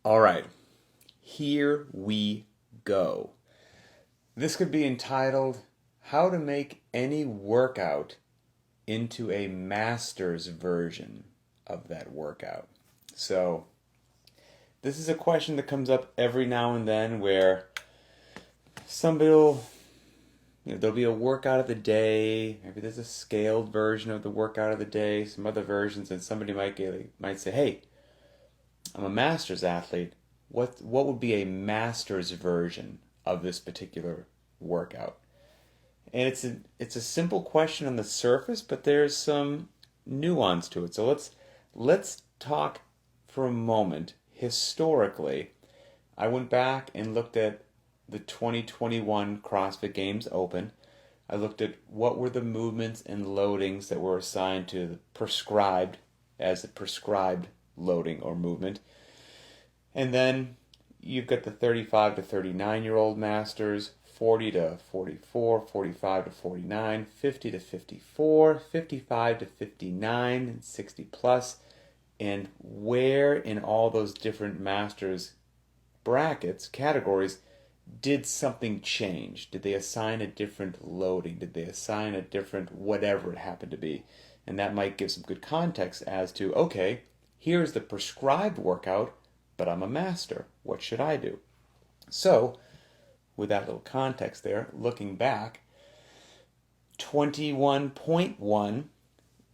All right, here we go. This could be entitled How to Make Any Workout into a Master's Version of that workout. So, this is a question that comes up every now and then where somebody will, there'll be a workout of the day, maybe there's a scaled version of the workout of the day, some other versions, and somebody might say, hey, I'm a master's athlete. What would be a master's version of this particular workout? And it's a simple question on the surface, but there's some nuance to it. So let's talk for a moment historically. I went back and looked at the 2021 CrossFit Games Open. I looked at what were the movements and loadings that were assigned to the prescribed loading or movement. And then you've got the 35 to 39-year-old masters, 40 to 44, 45 to 49, 50 to 54, 55 to 59, and 60 plus. And where in all those different masters brackets, categories, did something change? Did they assign a different loading? Did they assign a different whatever it happened to be? And that might give some good context as to, okay, here's the prescribed workout, but I'm a master. What should I do? So, with that little context there, looking back, 21.1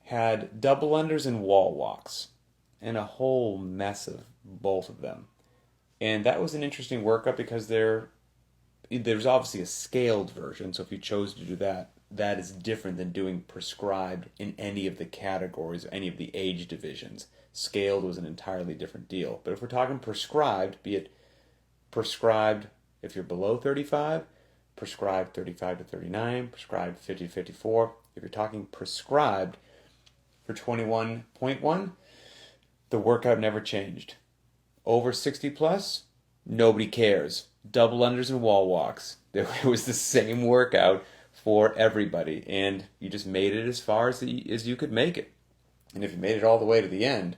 had double unders and wall walks, and a whole mess of both of them. And that was an interesting workout because there's obviously a scaled version, so if you chose to do that, that is different than doing prescribed in any of the categories, any of the age divisions. Scaled was an entirely different deal. But if we're talking prescribed, be it prescribed if you're below 35, prescribed 35 to 39, prescribed 50 to 54. If you're talking prescribed for 21.1, the workout never changed. Over 60 plus, nobody cares. Double unders and wall walks. It was the same workout for everybody, and you just made it as far as you could make it. And if you made it all the way to the end,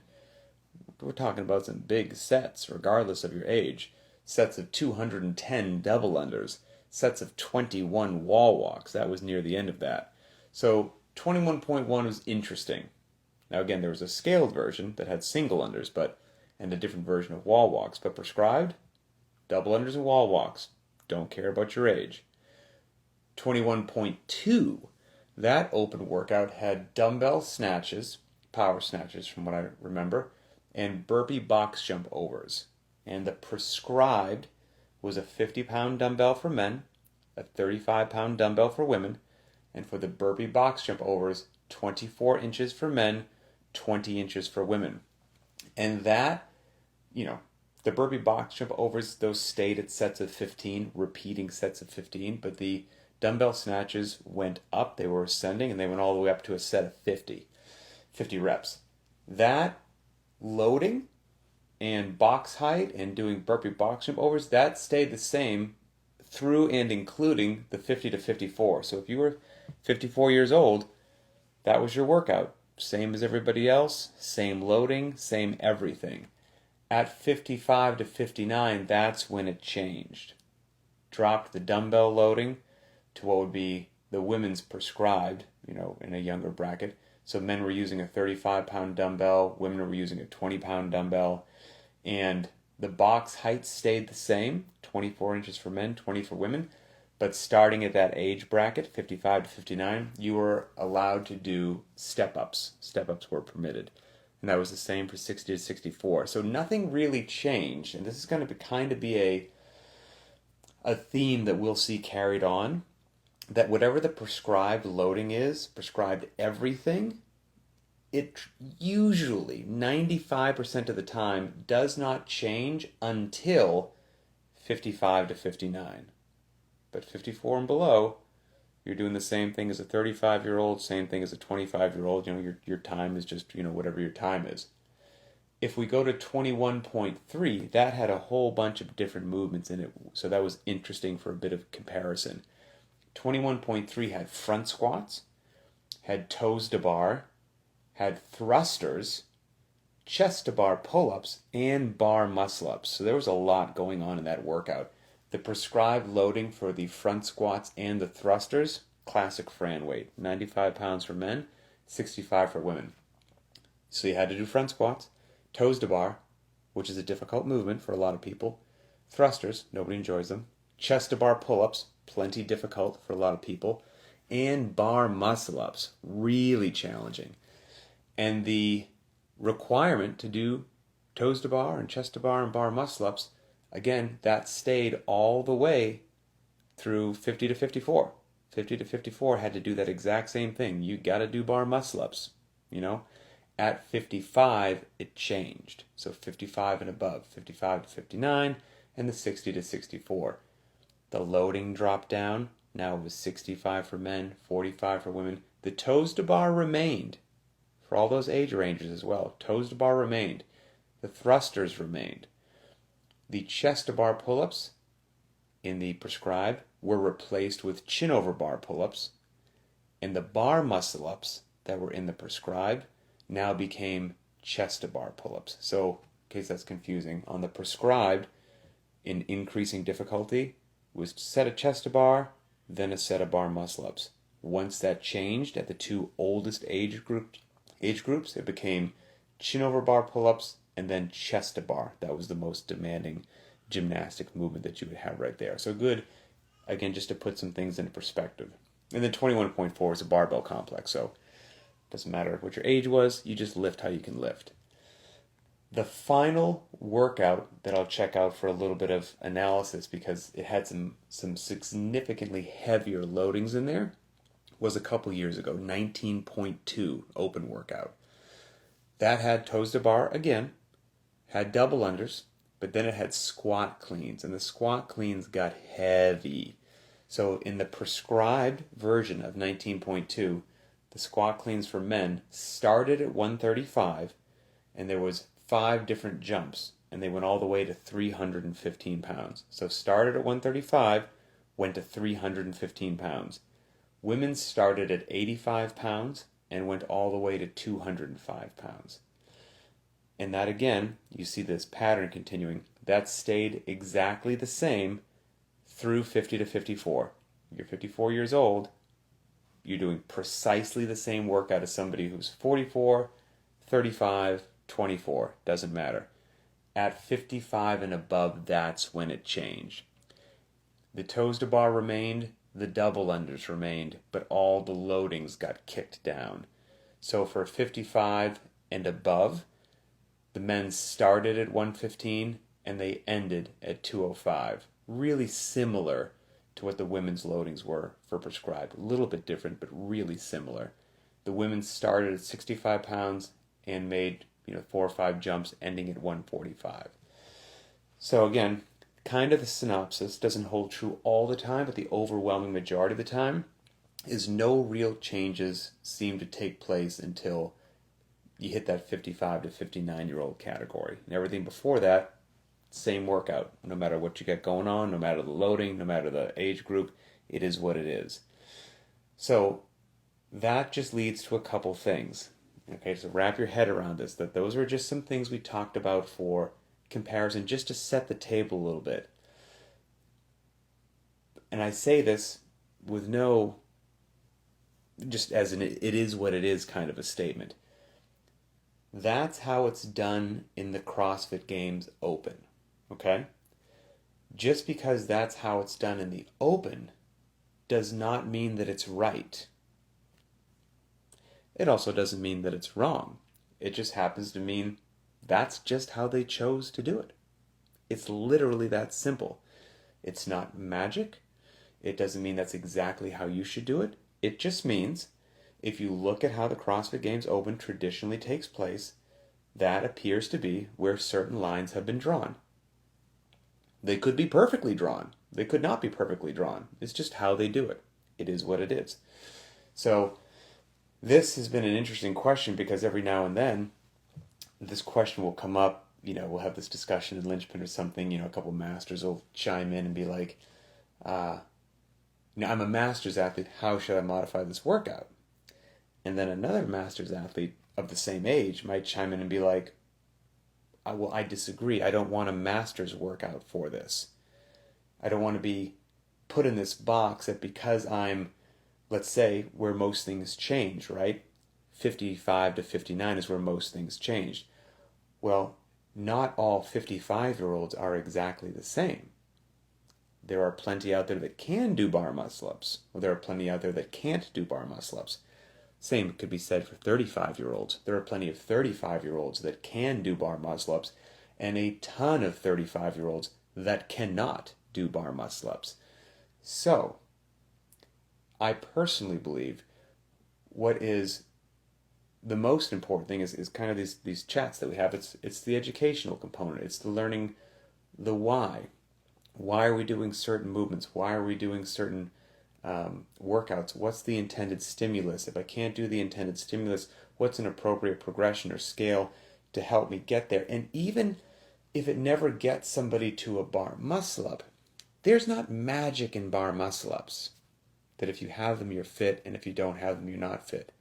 we're talking about some big sets, regardless of your age. Sets of 210 double unders, sets of 21 wall walks. That was near the end of that. So 21.1 was interesting. Now again, there was a scaled version that had single unders, and a different version of wall walks. But prescribed, double unders and wall walks. Don't care about your age. 21.2, that open workout had dumbbell snatches, power snatches from what I remember, and burpee box jump overs. And the prescribed was a 50-pound dumbbell for men, a 35-pound dumbbell for women, and for the burpee box jump overs, 24 inches for men, 20 inches for women. And that, the burpee box jump overs, those stayed at sets of 15, repeating sets of 15, but the dumbbell snatches went up, they were ascending, and they went all the way up to a set of 50 reps. That loading and box height and doing burpee box jump overs, that stayed the same through and including the 50 to 54. So if you were 54 years old, that was your workout. Same as everybody else, same loading, same everything. At 55 to 59, that's when it changed. Dropped the dumbbell loading to what would be the women's prescribed, in a younger bracket. So men were using a 35-pound dumbbell, women were using a 20-pound dumbbell, and the box height stayed the same, 24 inches for men, 20 for women, but starting at that age bracket, 55 to 59, you were allowed to do step-ups. Step-ups were permitted. And that was the same for 60 to 64. So nothing really changed, and this is going to kind of be a theme that we'll see carried on, that whatever the prescribed loading is, prescribed everything, it usually, 95% of the time, does not change until 55 to 59. But 54 and below, you're doing the same thing as a 35-year-old, same thing as a 25-year-old. Your time is just, whatever your time is. If we go to 21.3, that had a whole bunch of different movements in it, so that was interesting for a bit of comparison. 21.3 had front squats, had toes to bar, had thrusters, chest to bar pull-ups, and bar muscle-ups. So there was a lot going on in that workout. The prescribed loading for the front squats and the thrusters, classic Fran weight, 95 pounds for men, 65 for women. So you had to do front squats, toes to bar, which is a difficult movement for a lot of people, thrusters, nobody enjoys them, chest to bar pull-ups, plenty difficult for a lot of people, and bar muscle-ups, really challenging. And the requirement to do toes to bar and chest to bar and bar muscle-ups, again, that stayed all the way through 50 to 54. 50 to 54 had to do that exact same thing. You got to do bar muscle-ups, you know. At 55, it changed. So 55 and above, 55 to 59, and the 60 to 64. The loading dropped down. Now it was 65 for men, 45 for women. The toes to bar remained for all those age ranges as well. Toes to bar remained. The thrusters remained. The chest to bar pull-ups in the prescribed were replaced with chin over bar pull-ups, and the bar muscle-ups that were in the prescribed now became chest to bar pull-ups. So, in case that's confusing, on the prescribed, in increasing difficulty, was set of chest to bar, then a set of bar muscle-ups. Once that changed at the two oldest age groups, it became chin over bar pull-ups and then chest to bar. That was the most demanding gymnastic movement that you would have right there. So good, again, just to put some things into perspective. And then 21.4 is a barbell complex, so doesn't matter what your age was, you just lift how you can lift. The final workout that I'll check out for a little bit of analysis, because it had some significantly heavier loadings in there, was a couple years ago, 19.2 open workout. That had toes to bar again, had double unders, but then it had squat cleans, and the squat cleans got heavy. So in the prescribed version of 19.2, the squat cleans for men started at 135, and there was 5 different jumps, and they went all the way to 315 pounds. So started at 135, went to 315 pounds. Women started at 85 pounds and went all the way to 205 pounds. And that again, you see this pattern continuing. That stayed exactly the same through 50 to 54. You're 54 years old, you're doing precisely the same workout as somebody who's 44, 35, 24, doesn't matter. At 55 and above, that's when it changed. The toes to bar remained, the double unders remained, but all the loadings got kicked down. So for 55 and above, the men started at 115 and they ended at 205. Really similar to what the women's loadings were for prescribed. A little bit different, but really similar. The women started at 65 pounds and made 4 or 5 jumps, ending at 145. So again, kind of the synopsis doesn't hold true all the time, but the overwhelming majority of the time is no real changes seem to take place until you hit that 55 to 59-year-old category. And everything before that, same workout. No matter what you get going on, no matter the loading, no matter the age group, it is what it is. So that just leads to a couple things. Okay, so wrap your head around this, that those are just some things we talked about for comparison, just to set the table a little bit. And I say this with no, just as an it is what it is kind of a statement. That's how it's done in the CrossFit Games Open. Okay? Just because that's how it's done in the Open does not mean that it's right. It also doesn't mean that it's wrong. It just happens to mean that's just how they chose to do it. It's literally that simple. It's not magic. It doesn't mean that's exactly how you should do it. It just means if you look at how the CrossFit Games Open traditionally takes place, that appears to be where certain lines have been drawn. They could be perfectly drawn. They could not be perfectly drawn. It's just how they do it. It is what it is. So this has been an interesting question because every now and then this question will come up. We'll have this discussion in Linchpin or something. A couple masters will chime in and be like, I'm a master's athlete. How should I modify this workout? And then another master's athlete of the same age might chime in and be like, I disagree. I don't want a master's workout for this. I don't want to be put in this box that because I'm, let's say, where most things change, right? 55 to 59 is where most things changed. Well, not all 55-year-olds are exactly the same. There are plenty out there that can do bar muscle-ups. Well, there are plenty out there that can't do bar muscle-ups. Same could be said for 35-year-olds. There are plenty of 35-year-olds that can do bar muscle-ups and a ton of 35-year-olds that cannot do bar muscle-ups. So, I personally believe what is the most important thing is kind of these chats that we have. It's the educational component. It's the learning the why. Why are we doing certain movements? Why are we doing certain workouts? What's the intended stimulus? If I can't do the intended stimulus, what's an appropriate progression or scale to help me get there? And even if it never gets somebody to a bar muscle-up, there's not magic in bar muscle-ups. That if you have them, you're fit, and if you don't have them, you're not fit.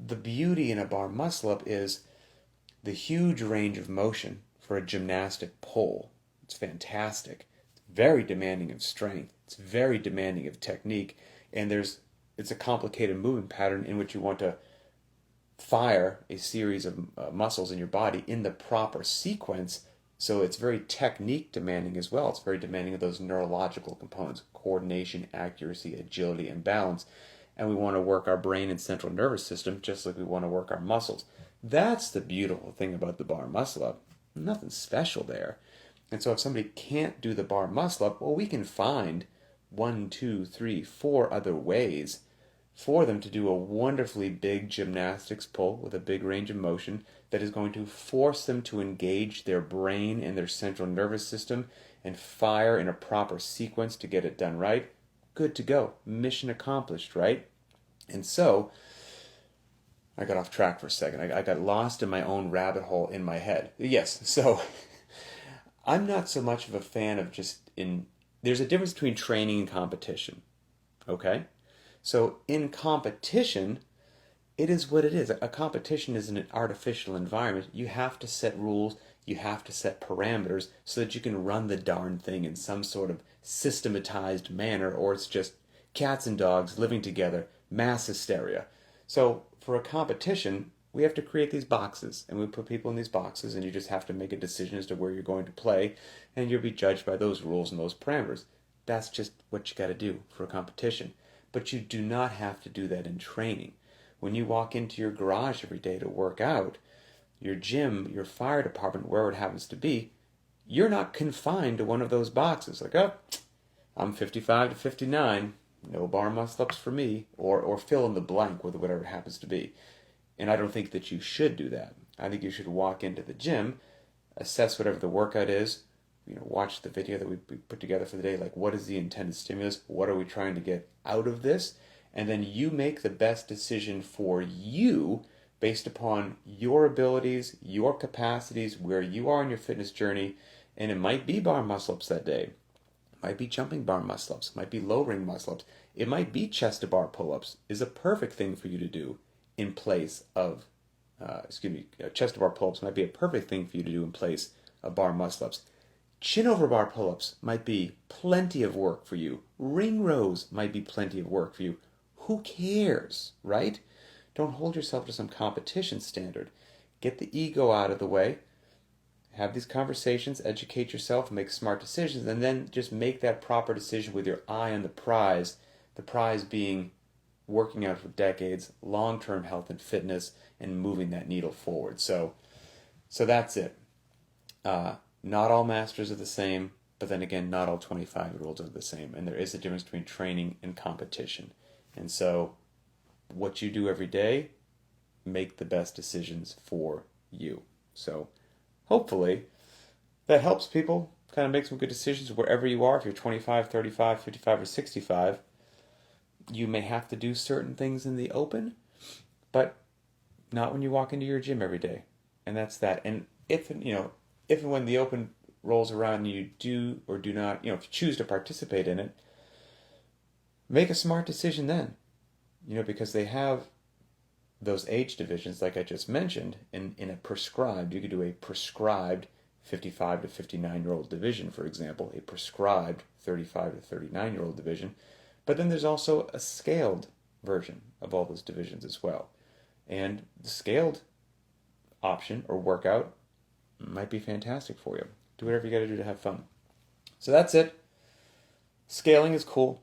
The beauty in a bar muscle-up is the huge range of motion for a gymnastic pull. It's fantastic. It's very demanding of strength. It's very demanding of technique. And it's a complicated movement pattern in which you want to fire a series of muscles in your body in the proper sequence. So it's very technique demanding as well. It's very demanding of those neurological components: coordination, accuracy, agility, and balance. And we want to work our brain and central nervous system just like we want to work our muscles. That's the beautiful thing about the bar muscle-up. Nothing special there. And so if somebody can't do the bar muscle-up, well, we can find 1, 2, 3, 4 other ways for them to do a wonderfully big gymnastics pull with a big range of motion that is going to force them to engage their brain and their central nervous system and fire in a proper sequence to get it done right. Good to go. Mission accomplished, right? And so, I got off track for a second. I got lost in my own rabbit hole in my head. Yes, so I'm not so much of a fan of there's a difference between training and competition, okay? So in competition, it is what it is. A competition is an artificial environment. You have to set rules, you have to set parameters so that you can run the darn thing in some sort of systematized manner, or it's just cats and dogs living together, mass hysteria. So for a competition, we have to create these boxes, and we put people in these boxes, and you just have to make a decision as to where you're going to play, and you'll be judged by those rules and those parameters. That's just what you got to do for a competition. But you do not have to do that in training. When you walk into your garage every day to work out, your gym, your fire department, wherever it happens to be, you're not confined to one of those boxes. Like, oh, I'm 55 to 59, no bar muscle-ups for me, or fill in the blank with whatever it happens to be. And I don't think that you should do that. I think you should walk into the gym, assess whatever the workout is, watch the video that we put together for the day, like what is the intended stimulus, what are we trying to get out of this, and then you make the best decision for you based upon your abilities, your capacities, where you are in your fitness journey, and it might be bar muscle-ups that day. It might be jumping bar muscle-ups, it might be lowering muscle-ups, it might be chest-to-bar pull-ups is a perfect thing for you to do in place of, chest-to-bar pull-ups might be a perfect thing for you to do in place of bar muscle-ups. Chin-over bar pull-ups might be plenty of work for you. Ring rows might be plenty of work for you. Who cares, right? Don't hold yourself to some competition standard. Get the ego out of the way. Have these conversations, educate yourself, make smart decisions, and then just make that proper decision with your eye on the prize being working out for decades, long-term health and fitness, and moving that needle forward. So that's it. Not all masters are the same, but then again, not all 25-year-olds are the same, and there is a difference between training and competition. And so what you do every day, make the best decisions for you. So hopefully that helps people kind of make some good decisions wherever you are. If you're 25, 35, 55, or 65, you may have to do certain things in the open, but not when you walk into your gym every day. And that's that. And if and when the open rolls around and you do or do not, if you choose to participate in it, make a smart decision then. Because they have those age divisions, like I just mentioned, in a prescribed, you could do a prescribed 55 to 59-year-old division, for example, a prescribed 35 to 39-year-old division. But then there's also a scaled version of all those divisions as well. And the scaled option or workout might be fantastic for you. Do whatever you got to do to have fun. So that's it. Scaling is cool.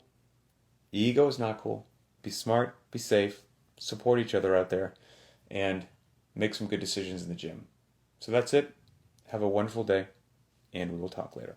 Ego is not cool. Be smart, be safe, support each other out there, and make some good decisions in the gym. So that's it. Have a wonderful day, and we will talk later.